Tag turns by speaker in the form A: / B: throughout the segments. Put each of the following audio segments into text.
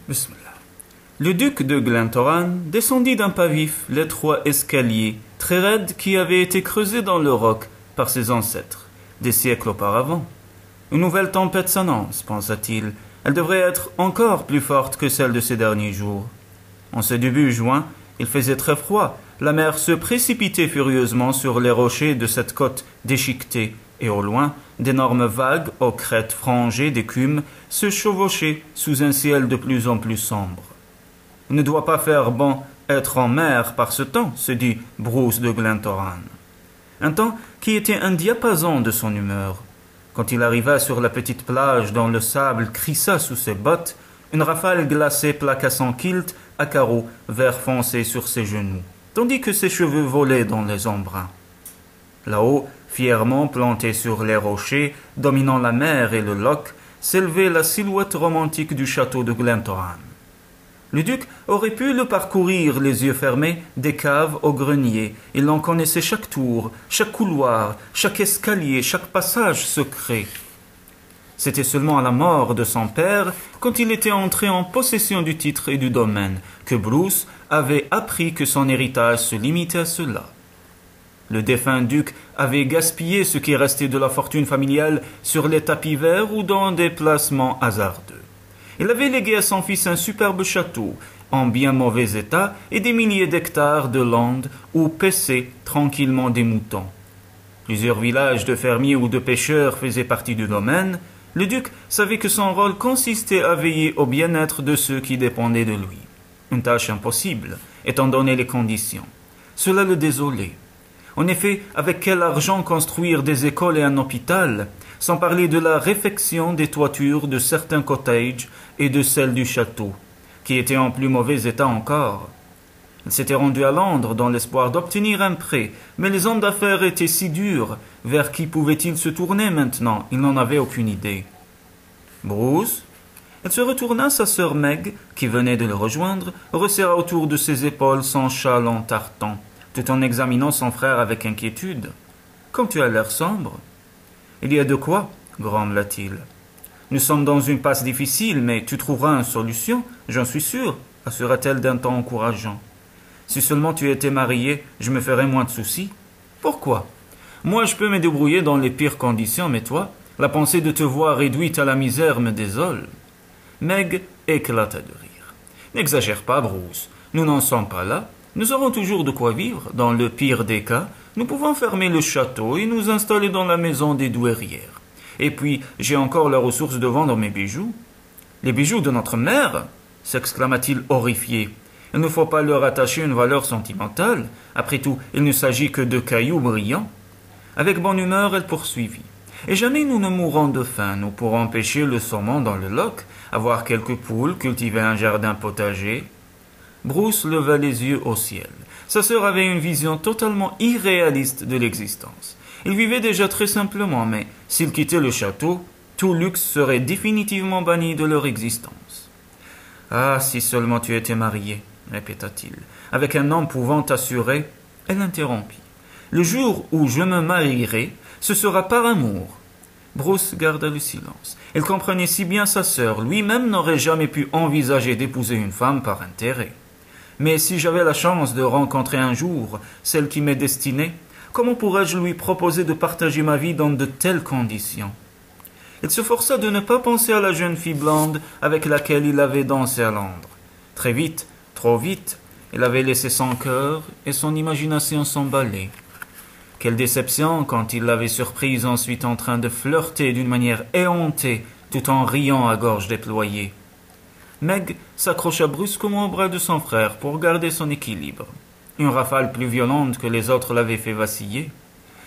A: Bismillah. Le duc de Glentoran descendit d'un pas vif l'étroit escalier très raide qui avait été creusé dans le roc par ses ancêtres, des siècles auparavant. Une nouvelle tempête s'annonce, pensa-t-il. Elle devrait être encore plus forte que celle de ces derniers jours. En ce début juin, il faisait très froid. La mer se précipitait furieusement sur les rochers de cette côte déchiquetée, et au loin, d'énormes vagues aux crêtes frangées d'écume se chevauchaient sous un ciel de plus en plus sombre. « Il ne doit pas faire bon être en mer par ce temps, se dit Bruce de Glentoran. Un temps qui était un diapason de son humeur. Quand il arriva sur la petite plage dont le sable crissa sous ses bottes, une rafale glacée plaqua son kilt à carreaux vert foncé sur ses genoux, tandis que ses cheveux volaient dans les embruns. Là-haut, fièrement planté sur les rochers, dominant la mer et le loch, s'élevait la silhouette romantique du château de Glentoran. Le duc aurait pu le parcourir les yeux fermés des caves au grenier. Il en connaissait chaque tour, chaque couloir, chaque escalier, chaque passage secret. C'était seulement à la mort de son père, quand il était entré en possession du titre et du domaine, que Bruce avait appris que son héritage se limitait à cela. Le défunt duc avait gaspillé ce qui restait de la fortune familiale sur les tapis verts ou dans des placements hasardeux. Il avait légué à son fils un superbe château, en bien mauvais état, et des milliers d'hectares de landes où paissaient tranquillement des moutons. Plusieurs villages de fermiers ou de pêcheurs faisaient partie du domaine. Le duc savait que son rôle consistait à veiller au bien-être de ceux qui dépendaient de lui. Une tâche impossible, étant donné les conditions. Cela le désolait. En effet, avec quel argent construire des écoles et un hôpital, sans parler de la réfection des toitures de certains cottages et de celles du château, qui étaient en plus mauvais état encore. Il s'était rendu à Londres dans l'espoir d'obtenir un prêt, mais les hommes d'affaires étaient si durs. Vers qui pouvait-il se tourner maintenant? Il n'en avait aucune idée. Bruce? Elle se retourna, sa sœur Meg, qui venait de le rejoindre, resserra autour de ses épaules son châle en tartan, tout en examinant son frère avec inquiétude. « Comme tu as l'air sombre. »« Il y a de quoi, grommela-t-il. Nous sommes dans une passe difficile, mais tu trouveras une solution, j'en suis sûr, assura-t-elle d'un ton encourageant. Si seulement tu étais marié, je me ferais moins de soucis. Pourquoi? Moi, je peux me débrouiller dans les pires conditions, mais toi, la pensée de te voir réduite à la misère me désole. Meg éclata de rire. N'exagère pas, Bruce. Nous n'en sommes pas là. Nous aurons toujours de quoi vivre. Dans le pire des cas, nous pouvons fermer le château et nous installer dans la maison des douairières. Et puis, j'ai encore la ressource de vendre mes bijoux. Les bijoux de notre mère? S'exclama-t-il horrifié. Il ne faut pas leur attacher une valeur sentimentale. Après tout, il ne s'agit que de cailloux brillants. Avec bonne humeur, elle poursuivit. Et jamais nous ne mourrons de faim. Nous pourrons pêcher le saumon dans le loch, avoir quelques poules, cultiver un jardin potager. Bruce leva les yeux au ciel. Sa sœur avait une vision totalement irréaliste de l'existence. Ils vivaient déjà très simplement, mais s'ils quittaient le château, tout luxe serait définitivement banni de leur existence. « Ah, si seulement tu étais marié !» répéta-t-il, avec un homme pouvant t'assurer. Elle interrompit. « Le jour où je me marierai, ce sera par amour. » Bruce garda le silence. Il comprenait si bien sa sœur, lui-même n'aurait jamais pu envisager d'épouser une femme par intérêt. Mais si j'avais la chance de rencontrer un jour celle qui m'est destinée, comment pourrais-je lui proposer de partager ma vie dans de telles conditions? Il se força de ne pas penser à la jeune fille blonde avec laquelle il avait dansé à Londres. Très vite, trop vite, il avait laissé son cœur et son imagination s'emballer. Quelle déception quand il l'avait surprise ensuite en train de flirter d'une manière éhontée tout en riant à gorge déployée. Meg s'accrocha brusquement au bras de son frère pour garder son équilibre. Une rafale plus violente que les autres l'avait fait vaciller.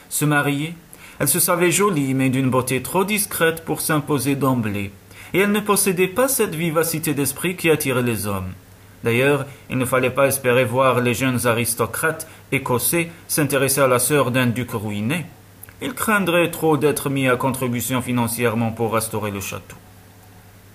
A: Se marier, elle se savait jolie mais d'une beauté trop discrète pour s'imposer d'emblée, et elle ne possédait pas cette vivacité d'esprit qui attirait les hommes. D'ailleurs, il ne fallait pas espérer voir les jeunes aristocrates écossais s'intéresser à la sœur d'un duc ruiné. Ils craindraient trop d'être mis à contribution financièrement pour restaurer le château.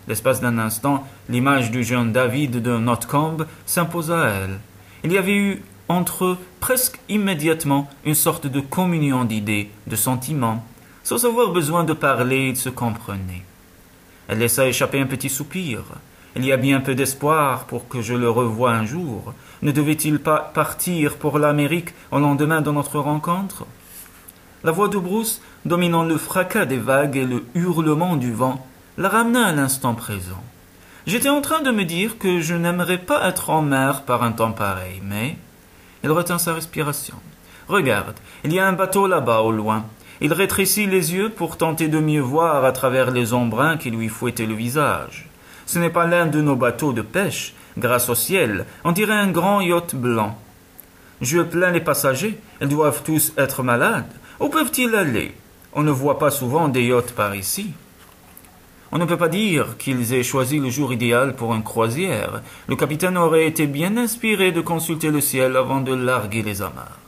A: L'espace d'un instant, l'image du jeune David de Notcombe s'imposa à elle. Il y avait eu entre eux presque immédiatement une sorte de communion d'idées, de sentiments. Sans avoir besoin de parler, ils se comprenaient. Elle laissa échapper un petit soupir. Il y a bien peu d'espoir pour que je le revoie un jour. Ne devait-il pas partir pour l'Amérique au lendemain de notre rencontre? La voix de Bruce, dominant le fracas des vagues et le hurlement du vent, la ramena à l'instant présent. J'étais en train de me dire que je n'aimerais pas être en mer par un temps pareil, mais... Il retint sa respiration. Regarde, il y a un bateau là-bas au loin. Il rétrécit les yeux pour tenter de mieux voir à travers les embruns qui lui fouettaient le visage. Ce n'est pas l'un de nos bateaux de pêche. Grâce au ciel, on dirait un grand yacht blanc. Je plains les passagers. Ils doivent tous être malades. Où peuvent-ils aller? On ne voit pas souvent des yachts par ici. On ne peut pas dire qu'ils aient choisi le jour idéal pour une croisière. Le capitaine aurait été bien inspiré de consulter le ciel avant de larguer les amarres.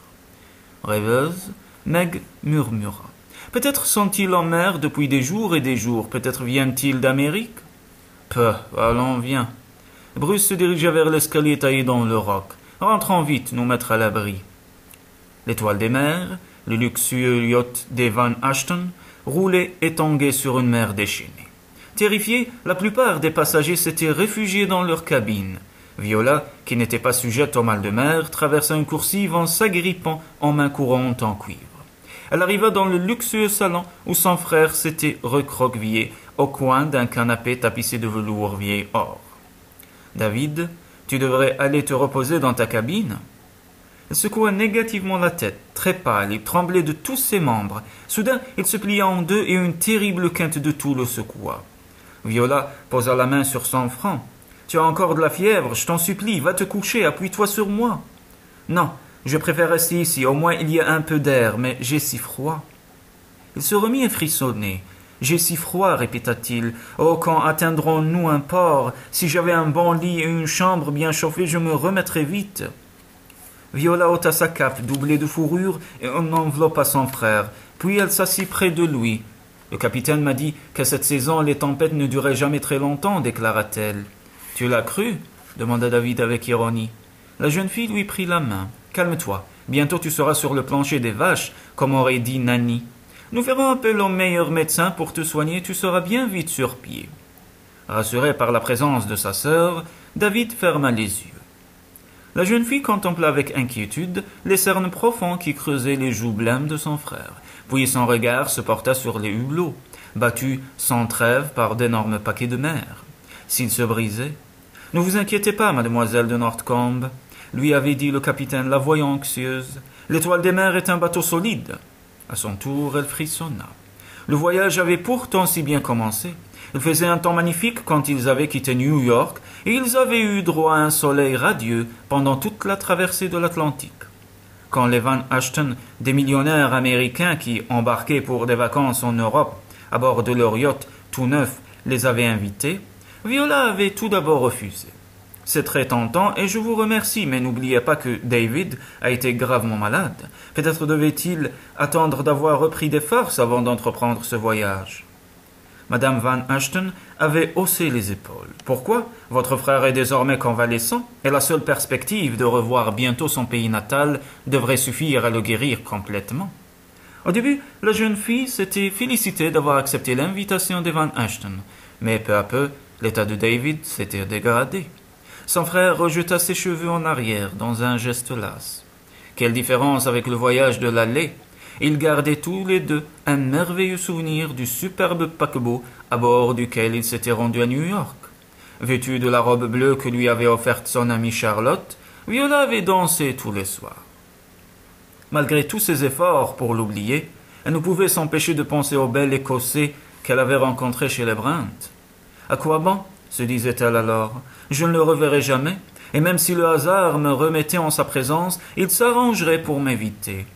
A: Rêveuse, Meg murmura. Peut-être sont-ils en mer depuis des jours et des jours. Peut-être viennent-ils d'Amérique? Peu, allons, viens. Bruce se dirigea vers l'escalier taillé dans le roc. Rentrons vite, nous mettre à l'abri. L'Étoile des mers, le luxueux yacht des Van Ashton, roulait et tanguait sur une mer déchaînée. Terrifiés, la plupart des passagers s'étaient réfugiés dans leur cabine. Viola, qui n'était pas sujette au mal de mer, traversa une coursive en s'agrippant en main courante en cuivre. Elle arriva dans le luxueux salon où son frère s'était recroquevillé au coin d'un canapé tapissé de velours vieil or. « David, tu devrais aller te reposer dans ta cabine. » Il secoua négativement la tête, très pâle, il tremblait de tous ses membres. Soudain, il se plia en deux et une terrible quinte de toux le secoua. Viola posa la main sur son front. « Tu as encore de la fièvre, je t'en supplie, va te coucher, appuie-toi sur moi. »« Non, je préfère rester ici, au moins il y a un peu d'air, mais j'ai si froid. » Il se remit à frissonner. « J'ai si froid, répéta-t-il. Oh, quand atteindrons-nous un port? Si j'avais un bon lit et une chambre bien chauffée, je me remettrais vite. » Viola ôta sa cape doublée de fourrure et en enveloppa son frère, puis elle s'assit près de lui. « Le capitaine m'a dit qu'à cette saison les tempêtes ne duraient jamais très longtemps, déclara-t-elle. « Tu l'as cru ?» demanda David avec ironie. La jeune fille lui prit la main. « Calme-toi, bientôt tu seras sur le plancher des vaches, comme aurait dit Nanny. Nous ferons appel au meilleur médecin pour te soigner, tu seras bien vite sur pied. » Rassuré par la présence de sa sœur, David ferma les yeux. La jeune fille contempla avec inquiétude les cernes profonds qui creusaient les joues blêmes de son frère, puis son regard se porta sur les hublots, battus sans trêve par d'énormes paquets de mer. S'ils se brisaient... « Ne vous inquiétez pas, mademoiselle de Northcombe, » lui avait dit le capitaine, la voyant anxieuse. « L'Étoile des mers est un bateau solide. » À son tour, elle frissonna. Le voyage avait pourtant si bien commencé. Il faisait un temps magnifique quand ils avaient quitté New York, et ils avaient eu droit à un soleil radieux pendant toute la traversée de l'Atlantique. Quand les Van Ashton, des millionnaires américains qui embarquaient pour des vacances en Europe, à bord de leur yacht tout neuf, les avaient invités, Viola avait tout d'abord refusé. « C'est très tentant et je vous remercie, mais n'oubliez pas que David a été gravement malade. Peut-être devait-il attendre d'avoir repris des forces avant d'entreprendre ce voyage. » Madame Van Ashton avait haussé les épaules. « Pourquoi? Votre frère est désormais convalescent et la seule perspective de revoir bientôt son pays natal devrait suffire à le guérir complètement. » Au début, la jeune fille s'était félicitée d'avoir accepté l'invitation des Van Ashton, mais peu à peu, l'état de David s'était dégradé. Son frère rejeta ses cheveux en arrière dans un geste las. Quelle différence avec le voyage de l'aller! Ils gardaient tous les deux un merveilleux souvenir du superbe paquebot à bord duquel ils s'étaient rendus à New York. Vêtue de la robe bleue que lui avait offerte son amie Charlotte, Viola avait dansé tous les soirs. Malgré tous ses efforts pour l'oublier, elle ne pouvait s'empêcher de penser au bel Écossais qu'elle avait rencontré chez les Brent. « À quoi bon ?» se disait-elle alors. « Je ne le reverrai jamais, et même si le hasard me remettait en sa présence, il s'arrangerait pour m'éviter. »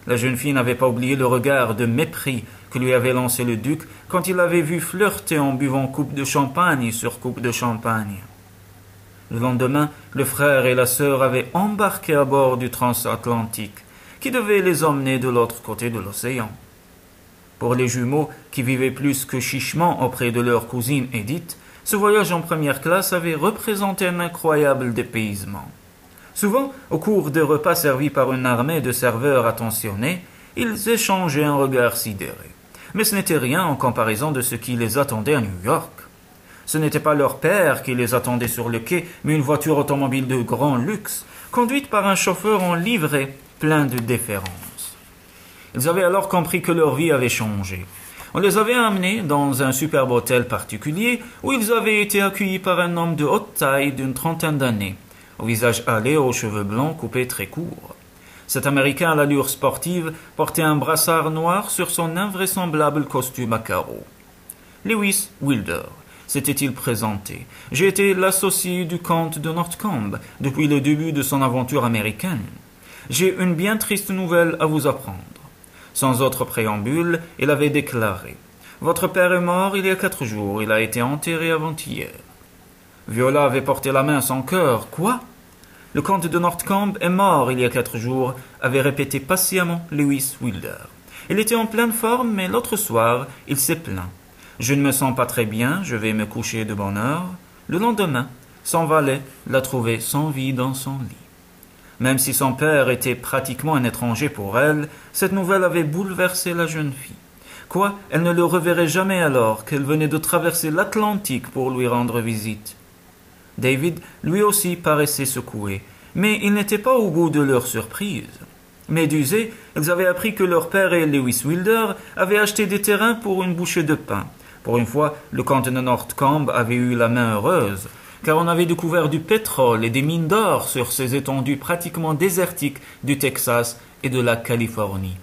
A: La jeune fille n'avait pas oublié le regard de mépris que lui avait lancé le duc quand il l'avait vu flirter en buvant coupe de champagne sur coupe de champagne. Le lendemain, le frère et la sœur avaient embarqué à bord du transatlantique, qui devait les emmener de l'autre côté de l'océan. Pour les jumeaux, qui vivaient plus que chichement auprès de leur cousine Edith, ce voyage en première classe avait représenté un incroyable dépaysement. Souvent, au cours des repas servis par une armée de serveurs attentionnés, ils échangeaient un regard sidéré. Mais ce n'était rien en comparaison de ce qui les attendait à New York. Ce n'était pas leur père qui les attendait sur le quai, mais une voiture automobile de grand luxe, conduite par un chauffeur en livrée, plein de déférence. Ils avaient alors compris que leur vie avait changé. On les avait amenés dans un superbe hôtel particulier où ils avaient été accueillis par un homme de haute taille d'une trentaine d'années, au visage hâlé, aux cheveux blancs coupés très courts. Cet Américain à l'allure sportive portait un brassard noir sur son invraisemblable costume à carreaux. Lewis Wilder s'était-il présenté. J'ai été l'associé du comte de Northcombe depuis le début de son aventure américaine. J'ai une bien triste nouvelle à vous apprendre. Sans autre préambule, il avait déclaré « Votre père est mort il y a 4 jours, il a été enterré avant-hier. » Viola avait porté la main à son cœur. « Quoi ?» « Le comte de Northcombe est mort il y a 4 jours, » avait répété patiemment Lewis Wilder. Il était en pleine forme, mais l'autre soir, il s'est plaint. « Je ne me sens pas très bien, je vais me coucher de bonne heure. » Le lendemain, son valet l'a trouvé sans vie dans son lit. Même si son père était pratiquement un étranger pour elle, cette nouvelle avait bouleversé la jeune fille. Quoi, elle ne le reverrait jamais alors qu'elle venait de traverser l'Atlantique pour lui rendre visite. David, lui aussi, paraissait secoué, mais il n'était pas au goût de leur surprise. Médusés, ils avaient appris que leur père et Lewis Wilder avaient acheté des terrains pour une bouchée de pain. Pour une fois, le comte de Northcombe avait eu la main heureuse, car on avait découvert du pétrole et des mines d'or sur ces étendues pratiquement désertiques du Texas et de la Californie.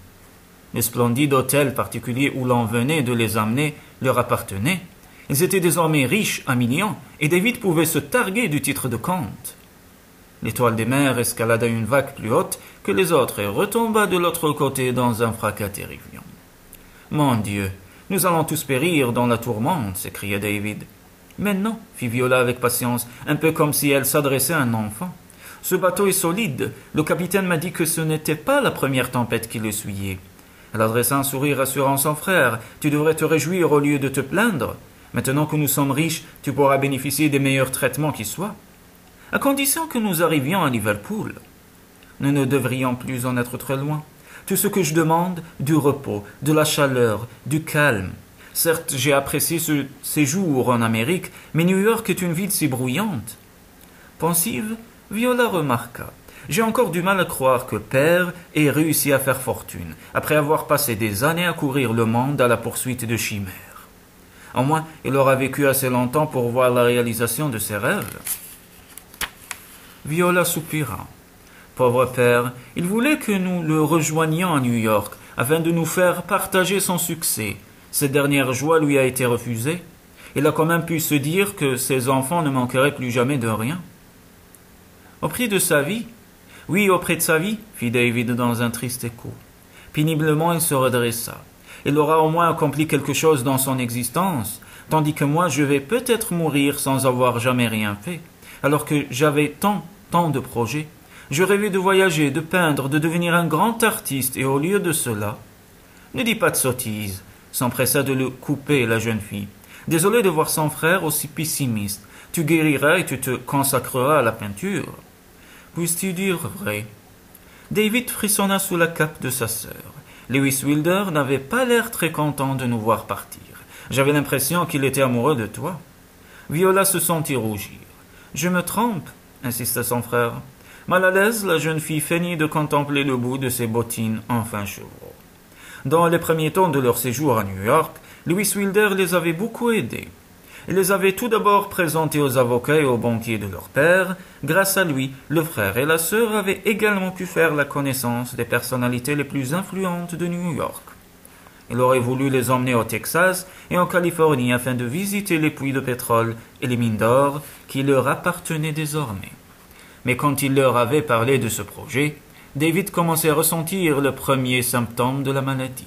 A: Le splendide hôtel particulier où l'on venait de les amener leur appartenait. Ils étaient désormais riches à millions, et David pouvait se targuer du titre de comte. L'étoile des mers escalada une vague plus haute que les autres et retomba de l'autre côté dans un fracas terrifiant. « Mon Dieu, nous allons tous périr dans la tourmente !» s'écria David. « Mais non, » fit Viola avec patience, un peu comme si elle s'adressait à un enfant. « Ce bateau est solide. Le capitaine m'a dit que ce n'était pas la première tempête qui le essuyait. » Elle adressa un sourire rassurant à son frère. « Tu devrais te réjouir au lieu de te plaindre. Maintenant que nous sommes riches, tu pourras bénéficier des meilleurs traitements qui soient. À condition que nous arrivions à Liverpool. Nous ne devrions plus en être très loin. Tout ce que je demande, du repos, de la chaleur, du calme. Certes, j'ai apprécié ce séjour en Amérique, mais New York est une ville si bruyante. » Pensive, Viola remarqua. « J'ai encore du mal à croire que père ait réussi à faire fortune, après avoir passé des années à courir le monde à la poursuite de chimères. Au moins, il aura vécu assez longtemps pour voir la réalisation de ses rêves. » Viola soupira. Pauvre père, il voulait que nous le rejoignions à New York, afin de nous faire partager son succès. Cette dernière joie lui a été refusée. Il a quand même pu se dire que ses enfants ne manqueraient plus jamais de rien. Au prix de sa vie? Oui, auprès de sa vie, fit David dans un triste écho. Péniblement, il se redressa. Il aura au moins accompli quelque chose dans son existence, tandis que moi je vais peut-être mourir sans avoir jamais rien fait, alors que j'avais tant de projets. Je rêvais de voyager, de peindre, de devenir un grand artiste, et au lieu de cela... Ne dis pas de sottises, s'empressa de le couper la jeune fille. Désolé de voir son frère aussi pessimiste. Tu guériras et tu te consacreras à la peinture. Puisses-tu dire vrai? David frissonna sous la cape de sa sœur. Lewis Wilder n'avait pas l'air très content de nous voir partir. J'avais l'impression qu'il était amoureux de toi. Viola se sentit rougir. « Je me trompe, » insista son frère. Mal à l'aise, la jeune fille feignit de contempler le bout de ses bottines enfin chevreaux. Dans les premiers temps de leur séjour à New York, Lewis Wilder les avait beaucoup aidés. Il les avait tout d'abord présentés aux avocats et aux banquiers de leur père. Grâce à lui, le frère et la sœur avaient également pu faire la connaissance des personnalités les plus influentes de New York. Il aurait voulu les emmener au Texas et en Californie afin de visiter les puits de pétrole et les mines d'or qui leur appartenaient désormais. Mais quand il leur avait parlé de ce projet, David commençait à ressentir le premier symptôme de la maladie.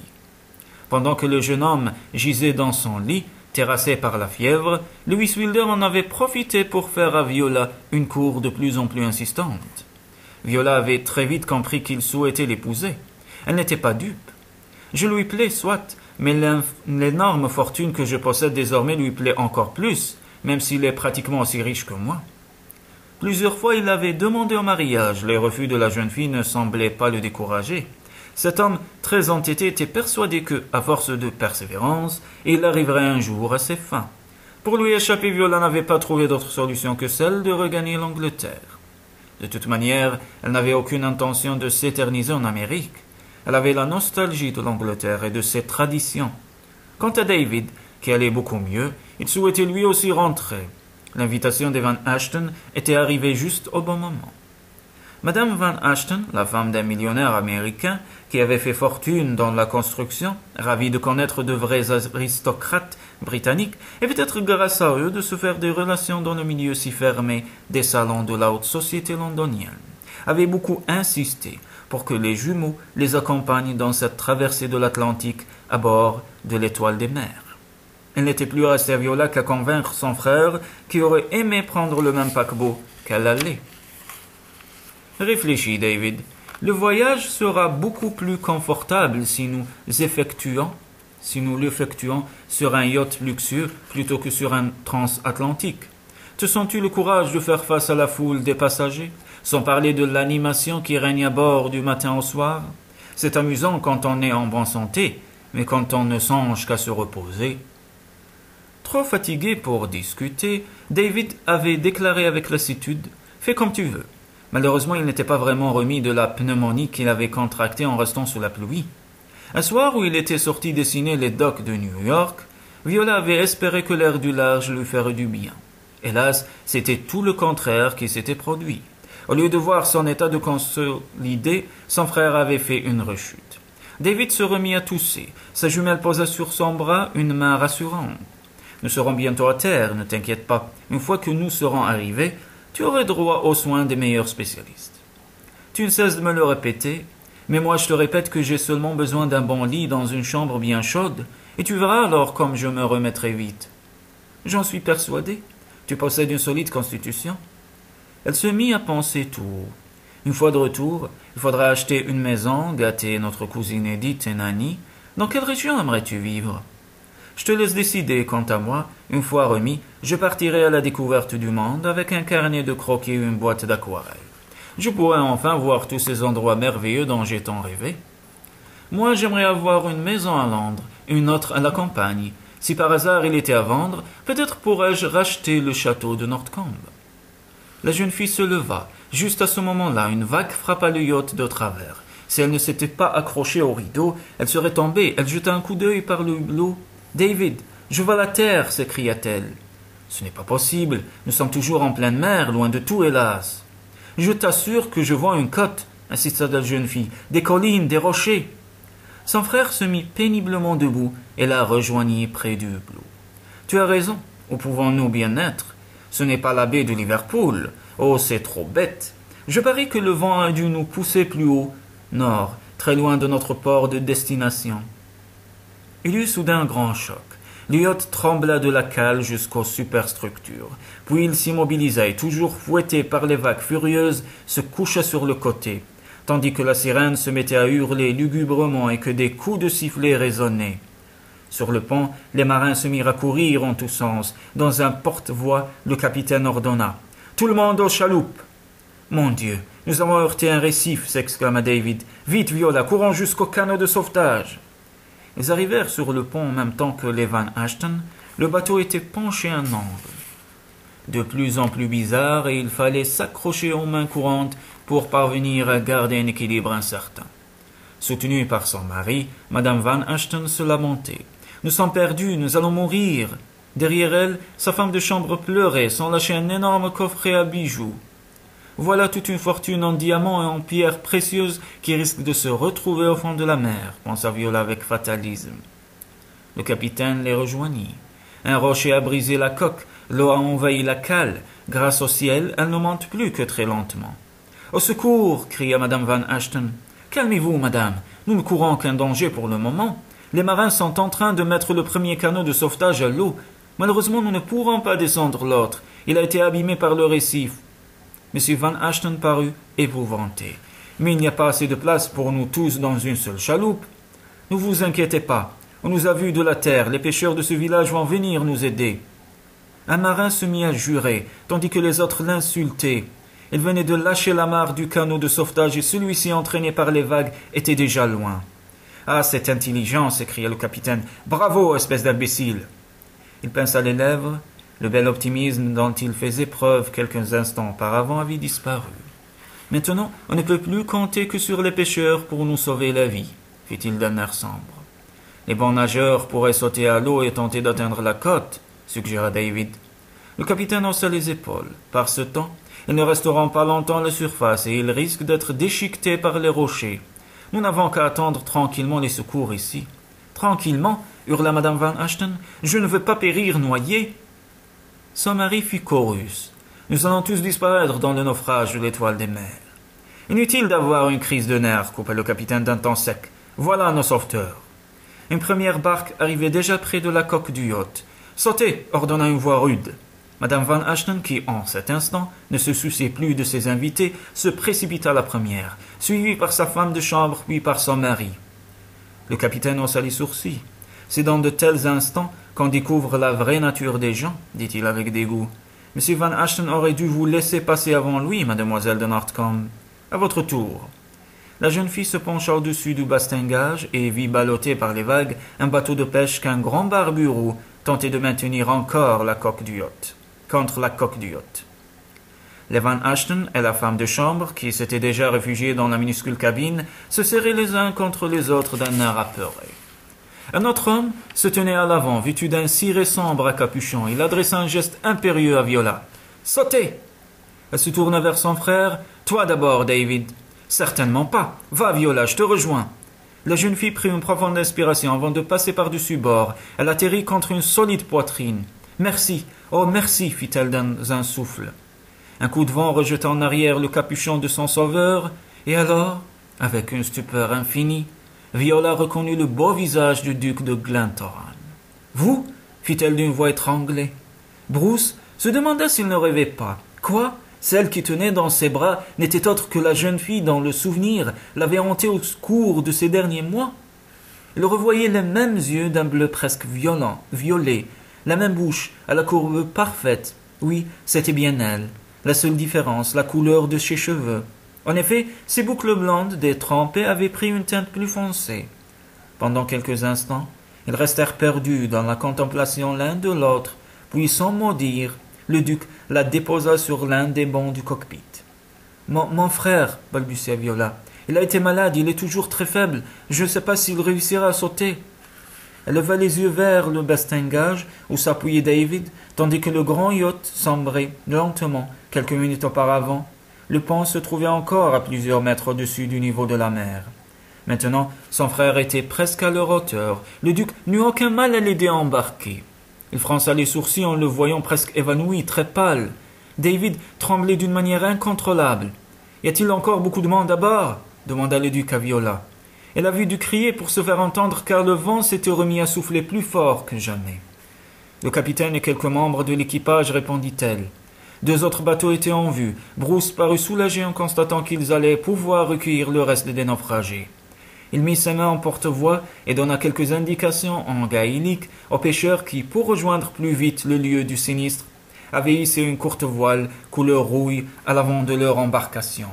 A: Pendant que le jeune homme gisait dans son lit, terrassé par la fièvre, Lewis Wilder en avait profité pour faire à Viola une cour de plus en plus insistante. Viola avait très vite compris qu'il souhaitait l'épouser. Elle n'était pas dupe. Je lui plais, soit, mais l'énorme fortune que je possède désormais lui plaît encore plus, même s'il est pratiquement aussi riche que moi. Plusieurs fois il avait demandé en mariage, les refus de la jeune fille ne semblaient pas le décourager. Cet homme, très entêté, était persuadé que, à force de persévérance, il arriverait un jour à ses fins. Pour lui échapper, Viola n'avait pas trouvé d'autre solution que celle de regagner l'Angleterre. De toute manière, elle n'avait aucune intention de s'éterniser en Amérique. Elle avait la nostalgie de l'Angleterre et de ses traditions. Quant à David, qui allait beaucoup mieux, il souhaitait lui aussi rentrer. L'invitation des Van Ashton était arrivée juste au bon moment. Madame Van Ashton, la femme d'un millionnaire américain qui avait fait fortune dans la construction, ravie de connaître de vrais aristocrates britanniques, et peut-être grâce à eux de se faire des relations dans le milieu si fermé des salons de la haute société londonienne, avait beaucoup insisté pour que les jumeaux les accompagnent dans cette traversée de l'Atlantique à bord de l'Étoile des mers. Il n'était plus resté à Viola qu'à convaincre son frère qui aurait aimé prendre le même paquebot qu'elle allait. Réfléchis, David. Le voyage sera beaucoup plus confortable si nous l'effectuons sur un yacht luxueux plutôt que sur un transatlantique. Te sens-tu le courage de faire face à la foule des passagers, sans parler de l'animation qui règne à bord du matin au soir? C'est amusant quand on est en bonne santé, mais quand on ne songe qu'à se reposer. Trop fatigué pour discuter, David avait déclaré avec lassitude « Fais comme tu veux ». Malheureusement, il n'était pas vraiment remis de la pneumonie qu'il avait contractée en restant sous la pluie. Un soir où il était sorti dessiner les docks de New York, Viola avait espéré que l'air du large lui ferait du bien. Hélas, c'était tout le contraire qui s'était produit. Au lieu de voir son état de consolidé, son frère avait fait une rechute. David se remit à tousser. Sa jumelle posa sur son bras une main rassurante. « Nous serons bientôt à terre, ne t'inquiète pas. Une fois que nous serons arrivés, tu aurais droit aux soins des meilleurs spécialistes. Tu ne cesses de me le répéter, mais moi je te répète que j'ai seulement besoin d'un bon lit dans une chambre bien chaude, et tu verras alors comme je me remettrai vite. J'en suis persuadé. Tu possèdes une solide constitution. » Elle se mit à penser tout haut. Une fois de retour, il faudra acheter une maison, gâter notre cousine Edith et Nanny. Dans quelle région aimerais-tu vivre? Je te laisse décider. Quant à moi, une fois remis, je partirai à la découverte du monde avec un carnet de croquis et une boîte d'aquarelle. Je pourrai enfin voir tous ces endroits merveilleux dont j'ai tant rêvé. Moi, j'aimerais avoir une maison à Londres, une autre à la campagne. Si par hasard il était à vendre, peut-être pourrais-je racheter le château de Northcombe. La jeune fille se leva. Juste à ce moment-là, une vague frappa le yacht de travers. Si elle ne s'était pas accrochée au rideau, elle serait tombée. Elle jeta un coup d'œil par le hublot. « David, je vois la terre !» s'écria-t-elle. « Ce n'est pas possible. Nous sommes toujours en pleine mer, loin de tout, hélas. »« Je t'assure que je vois une côte, » insista la jeune fille. « Des collines, des rochers. » Son frère se mit péniblement debout et la rejoignit près du hublot. « Tu as raison. Où pouvons-nous bien être? Ce n'est pas la baie de Liverpool. Oh, c'est trop bête. Je parie que le vent a dû nous pousser plus haut, nord, très loin de notre port de destination. » Il y eut soudain un grand choc. Le yacht trembla de la cale jusqu'aux superstructures. Puis il s'immobilisa et, toujours fouetté par les vagues furieuses, se coucha sur le côté, tandis que la sirène se mettait à hurler lugubrement et que des coups de sifflet résonnaient. Sur le pont, les marins se mirent à courir en tous sens. Dans un porte-voix, le capitaine ordonna « Tout le monde aux chaloupes !»« Mon Dieu, nous avons heurté un récif !» s'exclama David. « Vite, Viola, courons jusqu'au canot de sauvetage !» Ils arrivèrent sur le pont en même temps que les Van Ashton. Le bateau était penché à un angle. De plus en plus bizarre, et il fallait s'accrocher aux mains courantes pour parvenir à garder un équilibre incertain. Soutenue par son mari, Madame Van Ashton se lamentait. « Nous sommes perdus, nous allons mourir !» Derrière elle, sa femme de chambre pleurait sans lâcher un énorme coffret à bijoux. Voilà toute une fortune en diamants et en pierres précieuses qui risque de se retrouver au fond de la mer, pensa Viola avec fatalisme. Le capitaine les rejoignit. Un rocher a brisé la coque, l'eau a envahi la cale. Grâce au ciel, elle ne monte plus que très lentement. « Au secours !» cria Madame Van Ashton. « Calmez-vous, madame, nous ne courons aucun danger pour le moment. Les marins sont en train de mettre le premier canot de sauvetage à l'eau. Malheureusement, nous ne pourrons pas descendre l'autre. Il a été abîmé par le récif. » M. Van Ashton parut épouvanté. « Mais il n'y a pas assez de place pour nous tous dans une seule chaloupe. »« Ne vous inquiétez pas. On nous a vus de la terre. Les pêcheurs de ce village vont venir nous aider. » Un marin se mit à jurer, tandis que les autres l'insultaient. Il venait de lâcher l'amarre du canot de sauvetage et celui-ci, entraîné par les vagues, était déjà loin. « Ah, cette intelligence !» s'écria le capitaine. « Bravo, espèce d'imbécile !» Il pinça les lèvres Le bel optimisme dont il faisait preuve quelques instants auparavant avait disparu. Maintenant, on ne peut plus compter que sur les pêcheurs pour nous sauver la vie, fit-il d'un air sombre. Les bons nageurs pourraient sauter à l'eau et tenter d'atteindre la côte, suggéra David. Le capitaine haussa les épaules. Par ce temps, ils ne resteront pas longtemps à la surface et ils risquent d'être déchiquetés par les rochers. Nous n'avons qu'à attendre tranquillement les secours ici. Tranquillement, hurla Madame Van Ashton. Je ne veux pas périr noyée. Son mari fit chorus. Nous allons tous disparaître dans le naufrage de l'étoile des mers. Inutile d'avoir une crise de nerfs, coupa le capitaine d'un ton sec. Voilà nos sauveteurs. Une première barque arrivait déjà près de la coque du yacht. Sautez, ordonna une voix rude. Madame Van Ashton, qui, en cet instant, ne se souciait plus de ses invités, se précipita à la première, suivie par sa femme de chambre, puis par son mari. Le capitaine haussa les sourcils. C'est dans de tels instants qu'on découvre la vraie nature des gens, dit-il avec dégoût. Monsieur Van Ashton aurait dû vous laisser passer avant lui, mademoiselle de Northcombe. À votre tour. La jeune fille se pencha au-dessus du bastingage et vit ballotter par les vagues un bateau de pêche qu'un grand barbu roux tentait de maintenir encore contre la coque du yacht. Les Van Ashton et la femme de chambre, qui s'étaient déjà réfugiés dans la minuscule cabine, se serraient les uns contre les autres d'un air apeuré. Un autre homme se tenait à l'avant, vêtu d'un ciré sombre à capuchon. Il adressa un geste impérieux à Viola. « Sautez !» Elle se tourna vers son frère. « Toi d'abord, David. »« Certainement pas. Va, Viola, je te rejoins. » La jeune fille prit une profonde inspiration avant de passer par-dessus bord. Elle atterrit contre une solide poitrine. « Merci, oh merci !» fit-elle dans un souffle. Un coup de vent rejeta en arrière le capuchon de son sauveur, et alors, avec une stupeur infinie, Viola reconnut le beau visage du duc de Glentoran. « Vous » fit-elle d'une voix étranglée. Bruce se demanda s'il ne rêvait pas. Quoi ? Celle qui tenait dans ses bras n'était autre que la jeune fille dont le souvenir l'avait hanté au cours de ces derniers mois. Il revoyait les mêmes yeux d'un bleu presque violet, la même bouche à la courbe parfaite. Oui, c'était bien elle. La seule différence, la couleur de ses cheveux. En effet, ses boucles blondes détrempées avaient pris une teinte plus foncée. Pendant quelques instants, ils restèrent perdus dans la contemplation l'un de l'autre, puis sans mot dire, le duc la déposa sur l'un des bancs du cockpit. Mon frère, balbutia Viola, il a été malade, il est toujours très faible, je ne sais pas s'il réussira à sauter. Elle leva les yeux vers le bastingage où s'appuyait David, tandis que le grand yacht sombrait lentement quelques minutes auparavant. Le pont se trouvait encore à plusieurs mètres au-dessus du niveau de la mer. Maintenant, son frère était presque à leur hauteur. Le duc n'eut aucun mal à l'aider à embarquer. Il fronça les sourcils en le voyant presque évanoui, très pâle. David tremblait d'une manière incontrôlable. « Y a-t-il encore beaucoup de monde à bord » demanda le duc à Viola. Elle avait dû crier pour se faire entendre car le vent s'était remis à souffler plus fort que jamais. Le capitaine et quelques membres de l'équipage, répondit-elle. 2 autres bateaux étaient en vue. Bruce parut soulagé en constatant qu'ils allaient pouvoir recueillir le reste des naufragés. Il mit ses mains en porte-voix et donna quelques indications en gaélique aux pêcheurs qui, pour rejoindre plus vite le lieu du sinistre, avaient hissé une courte voile couleur rouille à l'avant de leur embarcation.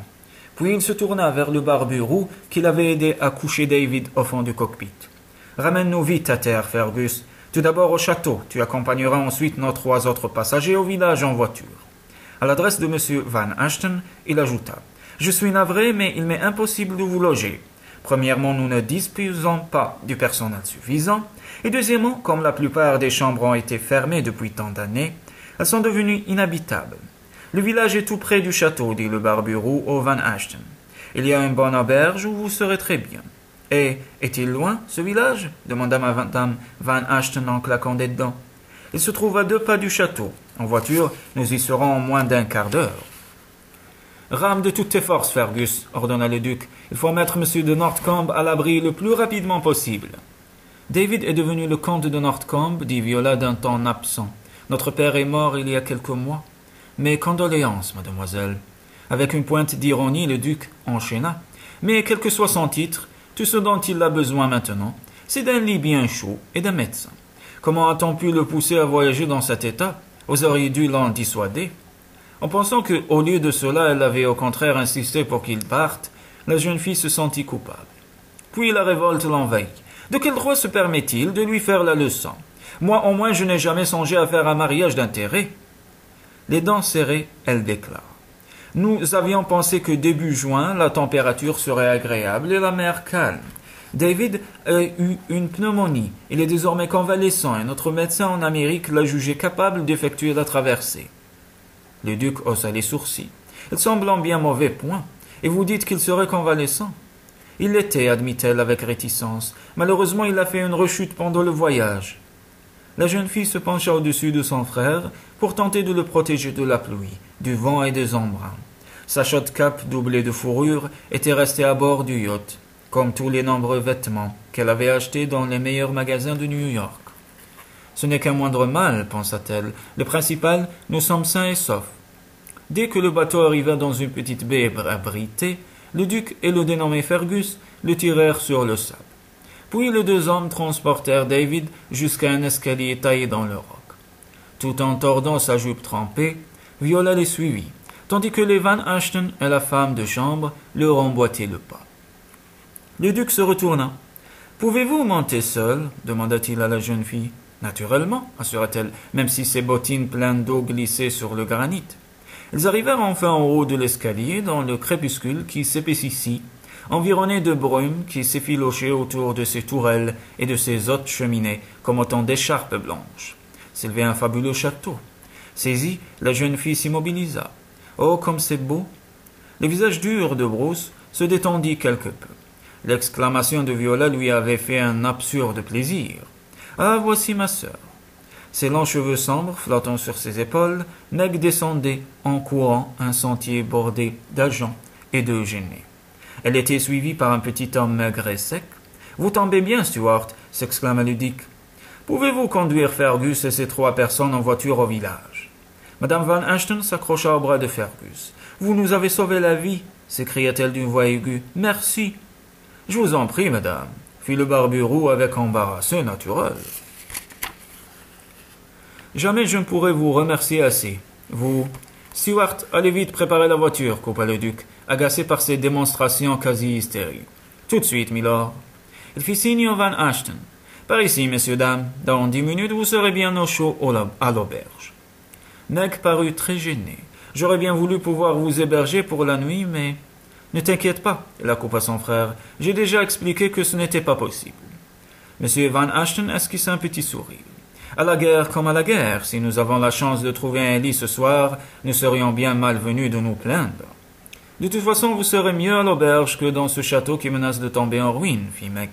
A: Puis il se tourna vers le barbu roux qui l'avait aidé à coucher David au fond du cockpit. « Ramène-nous vite à terre, Fergus. Tout d'abord au château. Tu accompagneras ensuite nos 3 autres passagers au village en voiture. » À l'adresse de M. Van Ashton, il ajouta « Je suis navré, mais il m'est impossible de vous loger. Premièrement, nous ne disposons pas du personnel suffisant. Et deuxièmement, comme la plupart des chambres ont été fermées depuis tant d'années, elles sont devenues inhabitables. Le village est tout près du château, dit le barbu roux au Van Ashton. Il y a une bonne auberge où vous serez très bien. Et est-il loin, ce village demanda Madame Van Ashton en claquant des dents. Il se trouve à 2 pas du château. En voiture, nous y serons en moins d'1 quart d'heure. Rame de toutes tes forces, Fergus, ordonna le duc. Il faut mettre M. de Northcombe à l'abri le plus rapidement possible. David est devenu le comte de Northcombe, dit Viola d'un ton absent. Notre père est mort il y a quelques mois. Mes condoléances, mademoiselle. Avec une pointe d'ironie, le duc enchaîna. Mais quel que soit son titre, tout ce dont il a besoin maintenant, c'est d'un lit bien chaud et d'un médecin. Comment a-t-on pu le pousser à voyager dans cet état? Vous auriez dû l'en dissuader. En pensant que, au lieu de cela, elle avait au contraire insisté pour qu'il parte, la jeune fille se sentit coupable. Puis la révolte l'envahit. De quel droit se permet-il de lui faire la leçon? Moi, au moins, je n'ai jamais songé à faire un mariage d'intérêt. Les dents serrées, elle déclare. Nous avions pensé que début juin, la température serait agréable et la mer calme. David a eu une pneumonie. Il est désormais convalescent et notre médecin en Amérique l'a jugé capable d'effectuer la traversée. Le duc haussa les sourcils. Il semble en bien mauvais point. Et vous dites qu'il serait convalescent? Il l'était, admit-elle avec réticence. Malheureusement, il a fait une rechute pendant le voyage. La jeune fille se pencha au-dessus de son frère pour tenter de le protéger de la pluie, du vent et des embruns. Sa chaude cape doublée de fourrure était restée à bord du yacht, comme tous les nombreux vêtements qu'elle avait achetés dans les meilleurs magasins de New York. Ce n'est qu'un moindre mal, pensa-t-elle. Le principal, nous sommes sains et saufs. Dès que le bateau arriva dans une petite baie abritée, le duc et le dénommé Fergus le tirèrent sur le sable. Puis les deux hommes transportèrent David jusqu'à un escalier taillé dans le roc. Tout en tordant sa jupe trempée, Viola les suivit, tandis que les Van Ashton et la femme de chambre leur emboîtaient le pas. Le duc se retourna. « Pouvez-vous monter seul ?» demanda-t-il à la jeune fille. « Naturellement, » assura-t-elle, même si ses bottines pleines d'eau glissaient sur le granit. Ils arrivèrent enfin en haut de l'escalier dans le crépuscule qui s'épaississait, environné de brume qui s'effilochait autour de ses tourelles et de ses hautes cheminées comme autant d'écharpes blanches. S'élevait un fabuleux château. Saisie, la jeune fille s'immobilisa. Oh, comme c'est beau! Le visage dur de Bruce se détendit quelque peu. L'exclamation de Viola lui avait fait un absurde plaisir. « Ah, voici ma sœur !» Ses longs cheveux sombres flottant sur ses épaules, Meg descendait en courant un sentier bordé d'agents et de genêts. Elle était suivie par un petit homme maigre et sec. « Vous tombez bien, Stuart !» s'exclama le duc. « Pouvez-vous conduire Fergus et ces 3 personnes en voiture au village ?» Madame Van Ashton s'accrocha au bras de Fergus. « Vous nous avez sauvé la vie !» s'écria-t-elle d'une voix aiguë. « Merci !»« Je vous en prie, madame !» fit le barbu roux avec embarras. « C'est naturel. » « Jamais je ne pourrai vous remercier assez. Vous... »« Stuart, allez vite préparer la voiture, » coupa le duc, agacé par ces démonstrations quasi hystériques. « Tout de suite, milord. » Il fit signe aux Van Ashton. « Par ici, messieurs, dames. Dans 10 minutes, vous serez bien au chaud à l'auberge. » Meg parut très gêné. « J'aurais bien voulu pouvoir vous héberger pour la nuit, mais... » « Ne t'inquiète pas, » la coupa son frère. « J'ai déjà expliqué que ce n'était pas possible. » Monsieur Van Ashton esquissa un petit sourire. À la guerre comme à la guerre, si nous avons la chance de trouver un lit ce soir, nous serions bien malvenus de nous plaindre. De toute façon, vous serez mieux à l'auberge que dans ce château qui menace de tomber en ruine, fit Meg.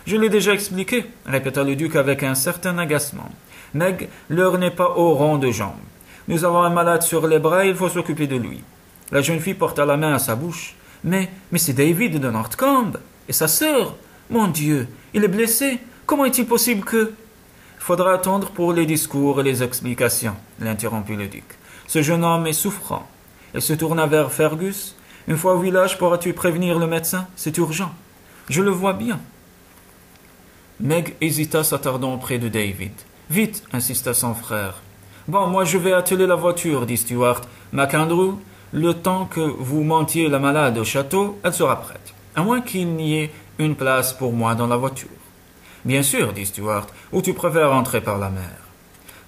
A: Je l'ai déjà expliqué, répéta le duc avec un certain agacement. Meg, l'heure n'est pas au rond de jambes. Nous avons un malade sur les bras et il faut s'occuper de lui. La jeune fille porta la main à sa bouche. Mais c'est David de Northcombe. Et sa sœur. Mon Dieu, il est blessé. Comment est-il possible que... Il faudra attendre pour les discours et les explications, l'interrompit le duc. Ce jeune homme est souffrant. Il se tourna vers Fergus. Une fois au village, pourras-tu prévenir le médecin? C'est urgent. Je le vois bien. Meg hésita, s'attardant près de David. Vite, insista son frère. Bon, moi je vais atteler la voiture, dit Stuart. MacAndrew, le temps que vous montiez la malade au château, elle sera prête. À moins qu'il n'y ait une place pour moi dans la voiture. Bien sûr, dit Stuart, ou tu préfères entrer par la mer.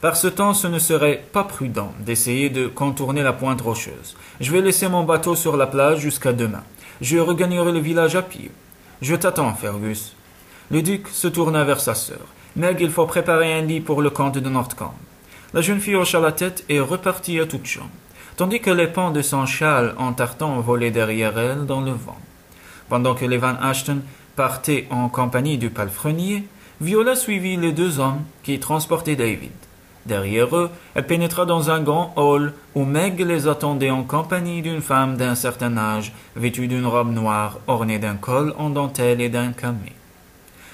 A: Par ce temps, ce ne serait pas prudent d'essayer de contourner la pointe rocheuse. Je vais laisser mon bateau sur la plage jusqu'à demain. Je regagnerai le village à pied. Je t'attends, Fergus. Le duc se tourna vers sa sœur. Meg, il faut préparer un lit pour le comte de Northcombe. La jeune fille hocha la tête et repartit à toutes jambes, tandis que les pans de son châle en tartan volaient derrière elle dans le vent. Pendant que les Van Ashton partaient en compagnie du palefrenier, Viola suivit les 2 hommes qui transportaient David. Derrière eux, elle pénétra dans un grand hall où Meg les attendait en compagnie d'une femme d'un certain âge, vêtue d'une robe noire ornée d'un col en dentelle et d'un camée.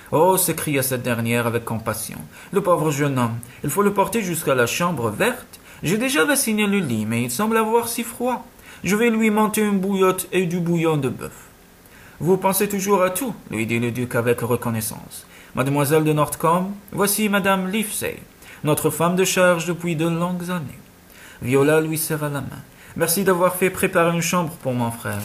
A: « Oh !» s'écria cette dernière avec compassion. « Le pauvre jeune homme, il faut le porter jusqu'à la chambre verte. J'ai déjà bassiné le lit, mais il semble avoir si froid. Je vais lui monter une bouillotte et du bouillon de bœuf. » « Vous pensez toujours à tout, » lui dit le duc avec reconnaissance. « Mademoiselle de Northcombe, voici madame Livesey, notre femme de charge depuis de longues années. » Viola lui serra la main. « Merci d'avoir fait préparer une chambre pour mon frère. »«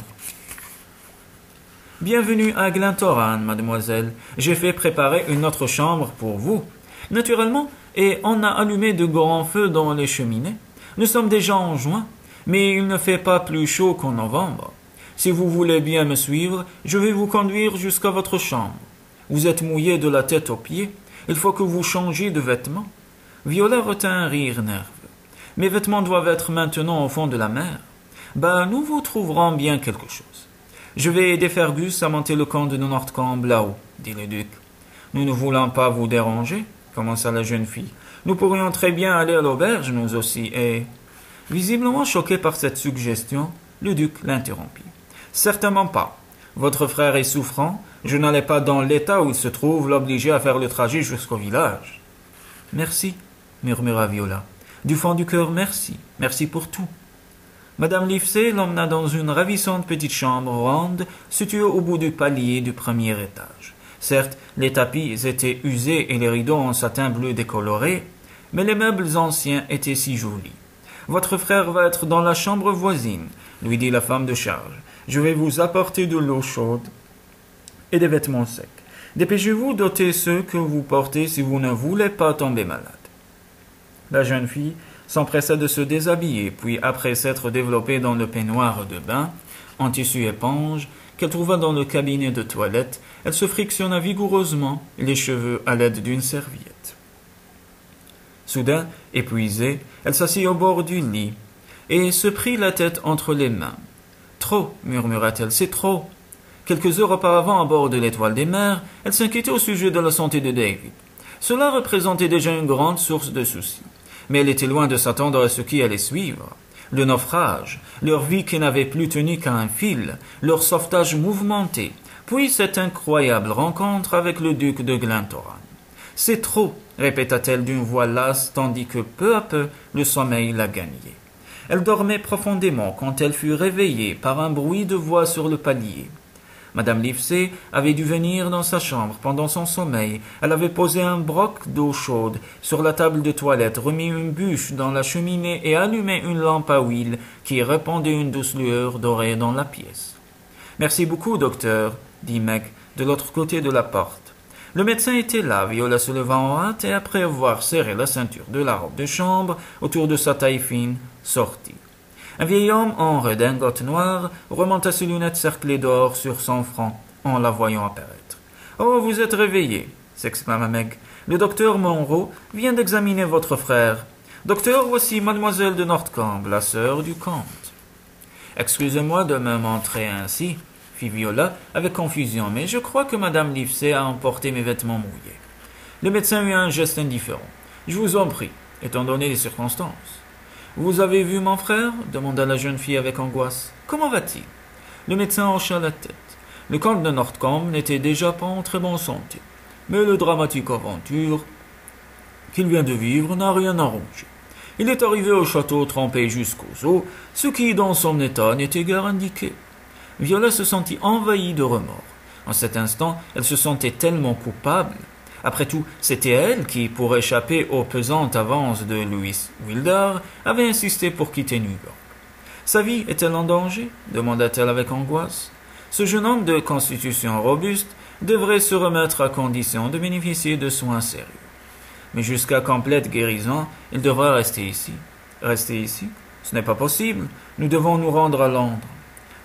A: Bienvenue à Glentoran, mademoiselle. J'ai fait préparer une autre chambre pour vous. naturellement, et on a allumé de grands feux dans les cheminées. Nous sommes déjà en juin, mais il ne fait pas plus chaud qu'en novembre. Si vous voulez bien me suivre, je vais vous conduire jusqu'à votre chambre. Vous êtes mouillé de la tête aux pieds. Il faut que vous changiez de vêtements. » Viola retint un rire nerveux. « Mes vêtements doivent être maintenant au fond de la mer. Ben, nous vous trouverons bien quelque chose. Je vais aider Fergus à monter le camp de Northcombe là-haut, dit le duc. Nous ne voulons pas vous déranger, commença la jeune fille. Nous pourrions très bien aller à l'auberge, nous aussi, et... Visiblement choqué par cette suggestion, le duc l'interrompit. Certainement pas. Votre frère est souffrant. Je n'allais pas dans l'état où il se trouve l'obliger à faire le trajet jusqu'au village. Merci, murmura Viola. Du fond du cœur, merci. Merci pour tout. Madame Livesey l'emmena dans une ravissante petite chambre ronde située au bout du palier du premier étage. Certes, les tapis étaient usés et les rideaux en satin bleu décoloré, mais les meubles anciens étaient si jolis. Votre frère va être dans la chambre voisine, lui dit la femme de charge. Je vais vous apporter de l'eau chaude et des vêtements secs. Dépêchez-vous d'ôter ceux que vous portez si vous ne voulez pas tomber malade. La jeune fille s'empressa de se déshabiller, puis après s'être développée dans le peignoir de bain, en tissu éponge, qu'elle trouva dans le cabinet de toilette, elle se frictionna vigoureusement les cheveux à l'aide d'une serviette. Soudain, épuisée, elle s'assit au bord du lit et se prit la tête entre les mains. « Trop, murmura-t-elle, c'est trop. » Quelques heures auparavant, à bord de l'Étoile des mers, elle s'inquiétait au sujet de la santé de David. Cela représentait déjà une grande source de soucis. Mais elle était loin de s'attendre à ce qui allait suivre. Le naufrage, leur vie qui n'avait plus tenu qu'à un fil, leur sauvetage mouvementé, puis cette incroyable rencontre avec le duc de Glentoran. « C'est trop, répéta-t-elle d'une voix lasse, tandis que peu à peu le sommeil la gagnait. Elle dormait profondément quand elle fut réveillée par un bruit de voix sur le palier. Madame Livesey avait dû venir dans sa chambre pendant son sommeil. Elle avait posé un broc d'eau chaude sur la table de toilette, remis une bûche dans la cheminée et allumé une lampe à huile qui répandait une douce lueur dorée dans la pièce. « Merci beaucoup, docteur, » dit Meg, de l'autre côté de la porte. Le médecin était là, Viola se leva en hâte et après avoir serré la ceinture de la robe de chambre autour de sa taille fine, sortit. Un vieil homme en redingote noire remonta ses lunettes cerclées d'or sur son front en la voyant apparaître. « Oh, vous êtes réveillé !» s'exclama Meg. « Le docteur Monro vient d'examiner votre frère. Docteur, voici mademoiselle de Northcombe, la sœur du comte. »« Excusez-moi de me montrer ainsi, » fit Viola avec confusion, « mais je crois que madame Livesey a emporté mes vêtements mouillés. » Le médecin eut un geste indifférent. « Je vous en prie, étant donné les circonstances. » « Vous avez vu mon frère » demanda la jeune fille avec angoisse. « Comment va-t-il » Le médecin hocha la tête. Le comte de Northcombe n'était déjà pas en très bonne santé, mais le dramatique aventure qu'il vient de vivre n'a rien arrangé. Il est arrivé au château trempé jusqu'aux os, ce qui, dans son état, n'était guère indiqué. Viola se sentit envahie de remords. En cet instant, elle se sentait tellement coupable. Après tout, c'était elle qui, pour échapper aux pesantes avances de Louis Wilder, avait insisté pour quitter New York. Sa vie est-elle en danger demanda-t-elle avec angoisse. Ce jeune homme de constitution robuste devrait se remettre à condition de bénéficier de soins sérieux. Mais jusqu'à complète guérison, il devra rester ici. Rester ici? Ce n'est pas possible. Nous devons nous rendre à Londres.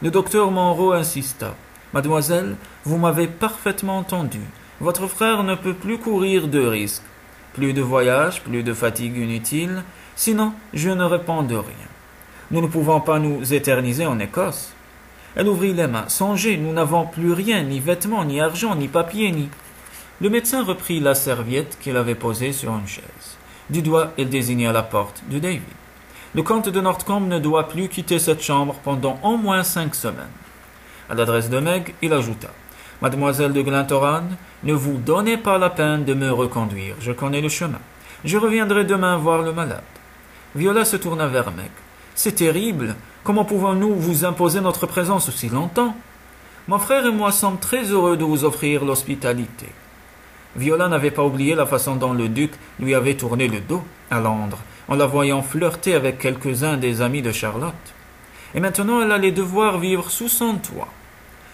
A: Le docteur Monro insista. Mademoiselle, vous m'avez parfaitement entendu. Votre frère ne peut plus courir de risques. Plus de voyages, plus de fatigue inutile. Sinon, je ne réponds de rien. Nous ne pouvons pas nous éterniser en Écosse. Elle ouvrit les mains. Songez, nous n'avons plus rien, ni vêtements, ni argent, ni papier, ni... Le médecin reprit la serviette qu'il avait posée sur une chaise. Du doigt, il désigna la porte de David. Le comte de Northcombe ne doit plus quitter cette chambre pendant au moins 5 semaines. À l'adresse de Meg, il ajouta. Mademoiselle de Glentoran, ne vous donnez pas la peine de me reconduire, je connais le chemin. Je reviendrai demain voir le malade. Viola se tourna vers Meg. C'est terrible. Comment pouvons-nous vous imposer notre présence aussi longtemps? Mon frère et moi sommes très heureux de vous offrir l'hospitalité. Viola n'avait pas oublié la façon dont le duc lui avait tourné le dos à Londres, en la voyant flirter avec quelques-uns des amis de Charlotte. Et maintenant elle allait devoir vivre sous son toit.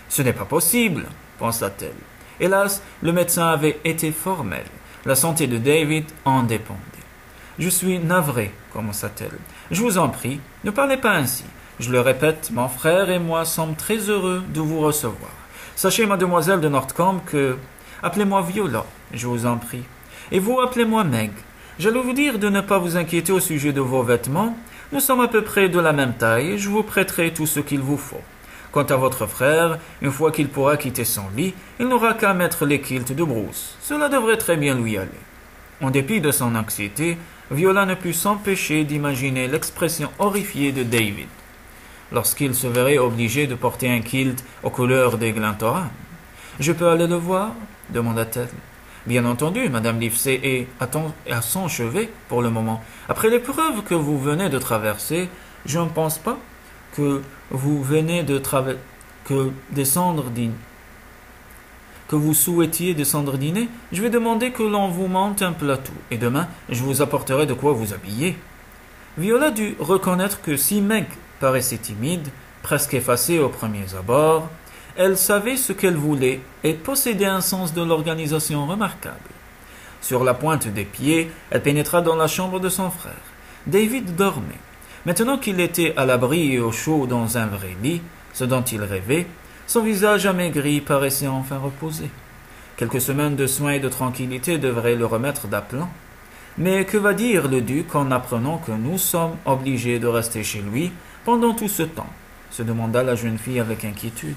A: Ce n'est pas possible, pensa-t-elle. Hélas, le médecin avait été formel. La santé de David en dépendait. « Je suis navré, commença-t-elle. Je vous en prie, ne parlez pas ainsi. Je le répète, mon frère et moi sommes très heureux de vous recevoir. Sachez, mademoiselle de Northcombe, que... Appelez-moi Viola, je vous en prie. Et vous, appelez-moi Meg. J'allais vous dire de ne pas vous inquiéter au sujet de vos vêtements. Nous sommes à peu près de la même taille et je vous prêterai tout ce qu'il vous faut. Quant à votre frère, une fois qu'il pourra quitter son lit, il n'aura qu'à mettre les kilts de Bruce. Cela devrait très bien lui aller. » En dépit de son anxiété, Viola ne put s'empêcher d'imaginer l'expression horrifiée de David lorsqu'il se verrait obligé de porter un kilt aux couleurs des Glentoran. « Je peux aller le voir » demanda-t-elle. « Bien entendu, Madame Livesey est à son chevet pour le moment. Après l'épreuve que vous venez de traverser, je ne pense pas que vous venez de que vous souhaitiez descendre dîner. Je vais demander que l'on vous monte un plateau, et demain, je vous apporterai de quoi vous habiller. » Viola dut reconnaître que si Meg paraissait timide, presque effacée aux premiers abords, elle savait ce qu'elle voulait et possédait un sens de l'organisation remarquable. Sur la pointe des pieds, elle pénétra dans la chambre de son frère. David dormait. Maintenant qu'il était à l'abri et au chaud dans un vrai lit, ce dont il rêvait, son visage amaigri paraissait enfin reposé. Quelques semaines de soins et de tranquillité devraient le remettre d'aplomb. Mais que va dire le duc en apprenant que nous sommes obligés de rester chez lui pendant tout ce temps ? Se demanda la jeune fille avec inquiétude.